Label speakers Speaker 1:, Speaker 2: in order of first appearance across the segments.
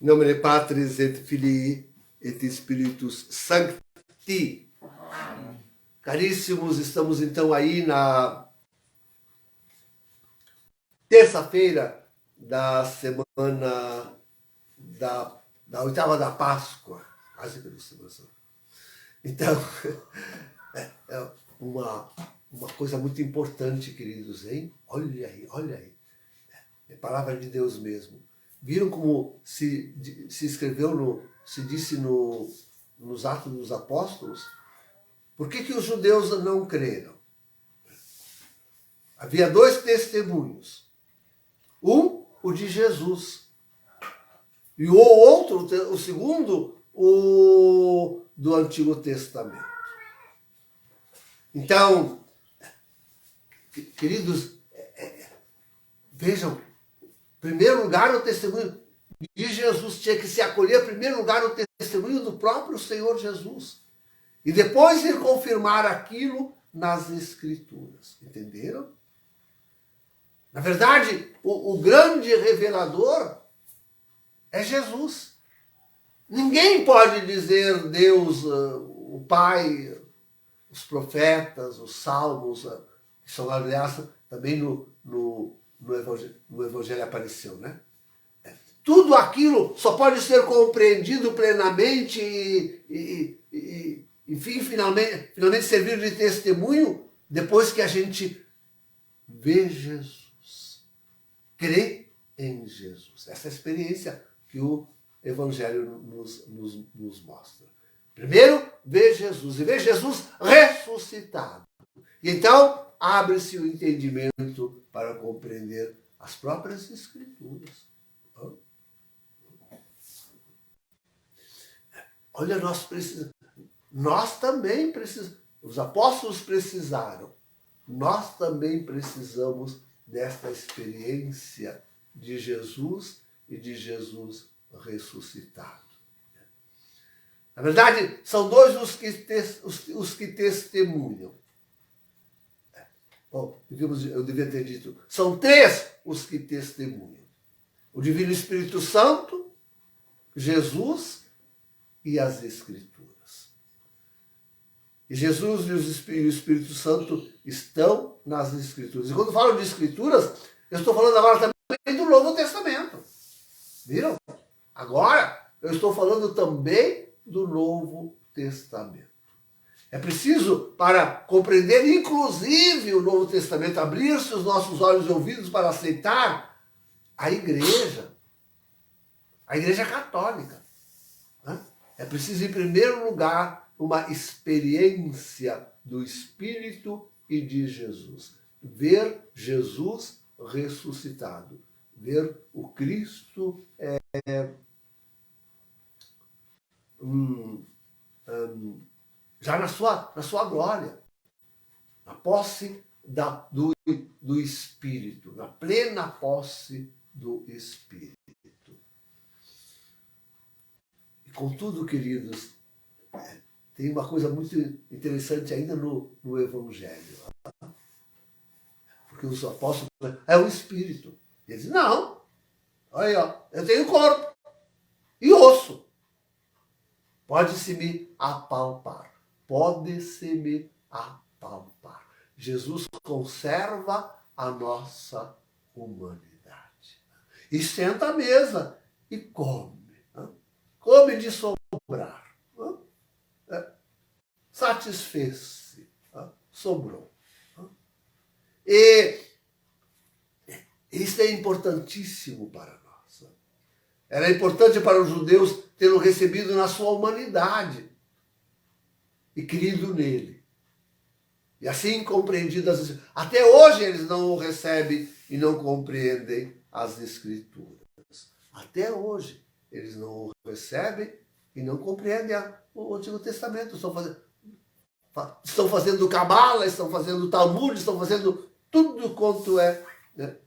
Speaker 1: In nomine Patris et Filii et Spiritus Sancti. Caríssimos, estamos então aí na terça-feira da semana da oitava da Páscoa. Quase que eu. Então, é uma coisa muito importante, queridos, hein? Olha aí. É palavra de Deus mesmo. Viram como se escreveu, se disse nos Atos dos Apóstolos? Por que os judeus não creram? Havia dois testemunhos. Um, o de Jesus. E o outro, o segundo, o do Antigo Testamento. Então, queridos, vejam, em primeiro lugar, o testemunho de Jesus tinha que se acolher, em primeiro lugar, o testemunho do próprio Senhor Jesus. E depois ir confirmar aquilo nas Escrituras. Entenderam? Na verdade, o grande revelador é Jesus. Ninguém pode dizer Deus, o Pai, os profetas, os salmos, que são, aliás, também no Evangelho apareceu, né? Tudo aquilo só pode ser compreendido plenamente enfim, finalmente servir de testemunho depois que a gente vê Jesus, crê em Jesus. Essa é a experiência que o Evangelho nos mostra. Primeiro, vê Jesus, e vê Jesus ressuscitado. E então, abre-se o entendimento para compreender as próprias Escrituras. Olha, nós também precisamos, os apóstolos precisaram, nós também precisamos desta experiência de Jesus e de Jesus ressuscitado. Na verdade, são dois os que testemunham. Bom, eu devia ter dito, são três os que testemunham. O Divino Espírito Santo, Jesus e as Escrituras. E Jesus e o Espírito Santo estão nas Escrituras. E quando falo de Escrituras, eu estou falando agora também do Novo Testamento. Viram? Agora, eu estou falando também do Novo Testamento. É preciso, para compreender, inclusive, o Novo Testamento, abrir-se os nossos olhos e ouvidos para aceitar a Igreja Católica. É preciso, em primeiro lugar, uma experiência do Espírito e de Jesus. Ver Jesus ressuscitado. Ver o Cristo já na sua glória. Na posse do Espírito. Na plena posse do Espírito. E contudo, queridos, tem uma coisa muito interessante ainda no Evangelho. Porque os apóstolos, é o Espírito. Eles dizem, não, olha aí, ó, eu tenho corpo e osso. Pode-se me apalpar. Pode-se me apalpar. Jesus conserva a nossa humanidade. E senta à mesa e come. Come de sobrar. Satisfez-se. Sobrou. E isso é importantíssimo para nós. Era importante para os judeus tê-lo recebido na sua humanidade e crido nele. E assim compreendido as Escrituras. Até hoje eles não o recebem e não compreendem as Escrituras. Até hoje eles não o recebem e não compreendem o Antigo Testamento. Estão fazendo Cabala, estão fazendo Talmud, estão fazendo tudo quanto é, né,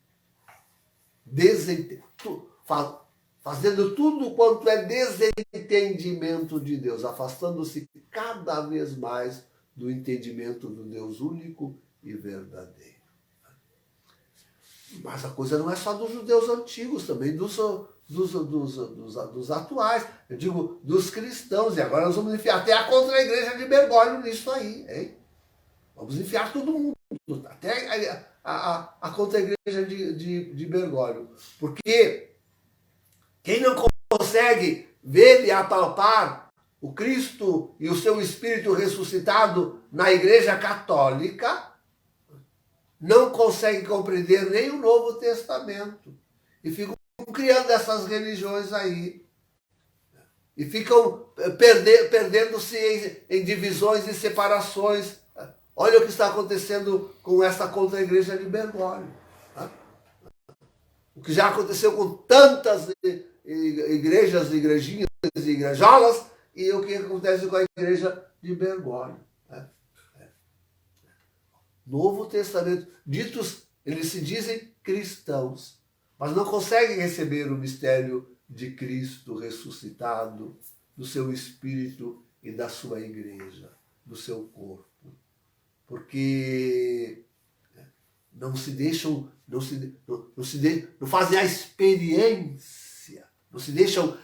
Speaker 1: fazendo tudo quanto é desentendimento de Deus, afastando-se cada vez mais do entendimento do Deus único e verdadeiro. Mas a coisa não é só dos judeus antigos, também dos dos atuais, eu digo dos cristãos, e agora nós vamos enfiar até a contra-igreja de Bergoglio nisso aí, hein? Vamos enfiar todo mundo, até a contra-igreja de Bergoglio, porque quem não consegue ver e apalpar o Cristo e o seu Espírito ressuscitado na Igreja Católica, não consegue compreender nem o Novo Testamento. E ficam criando essas religiões aí. E ficam perdendo-se em divisões e separações. Olha o que está acontecendo com essa contra-igreja de Bergoglio. O que já aconteceu com tantas igrejas, igrejinhas e igrejolas, e o que acontece com a igreja de Bergoglio. Novo Testamento, ditos, eles se dizem cristãos, mas não conseguem receber o mistério de Cristo ressuscitado, do seu Espírito e da sua igreja, do seu corpo. Porque não se deixam, não fazem a experiência, não se deixam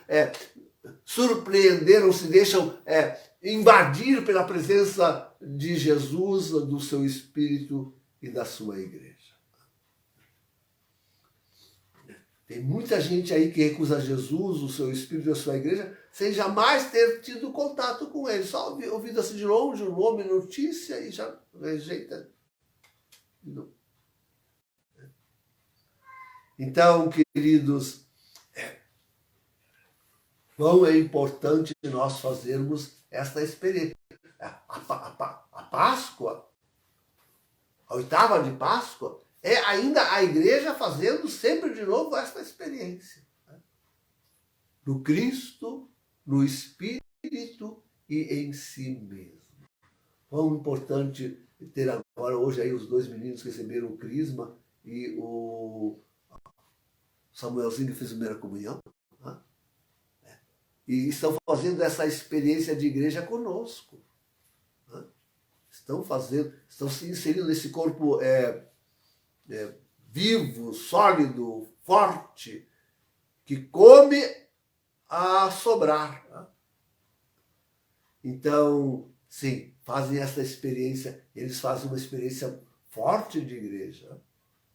Speaker 1: surpreender, não se deixam invadir pela presença de Jesus, do seu Espírito e da sua igreja. Tem muita gente aí que recusa Jesus, o seu Espírito e a sua igreja, sem jamais ter tido contato com ele. Só ouvido assim de longe o nome, notícia, e já rejeita. Não. Então, queridos, quão é importante nós fazermos esta experiência. A Páscoa, a oitava de Páscoa, é ainda a igreja fazendo sempre de novo esta experiência. No Cristo, no Espírito e em si mesmo. Quão importante ter agora, hoje aí os dois meninos que receberam o crisma e o Samuelzinho que fez a primeira comunhão. E estão fazendo essa experiência de igreja conosco. Estão se inserindo nesse corpo vivo, sólido, forte, que come a sobrar. Então, sim, fazem essa experiência, eles fazem uma experiência forte de igreja,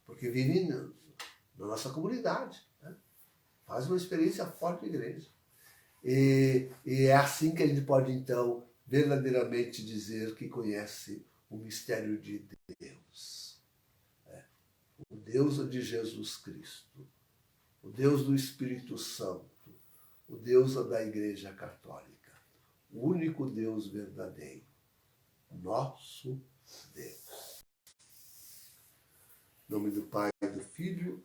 Speaker 1: porque vivem na nossa comunidade. Fazem uma experiência forte de igreja. E é assim que a gente pode, então, verdadeiramente dizer que conhece o mistério de Deus. O Deus de Jesus Cristo, o Deus do Espírito Santo, o Deus da Igreja Católica, o único Deus verdadeiro, nosso Deus. Em nome do Pai, do Filho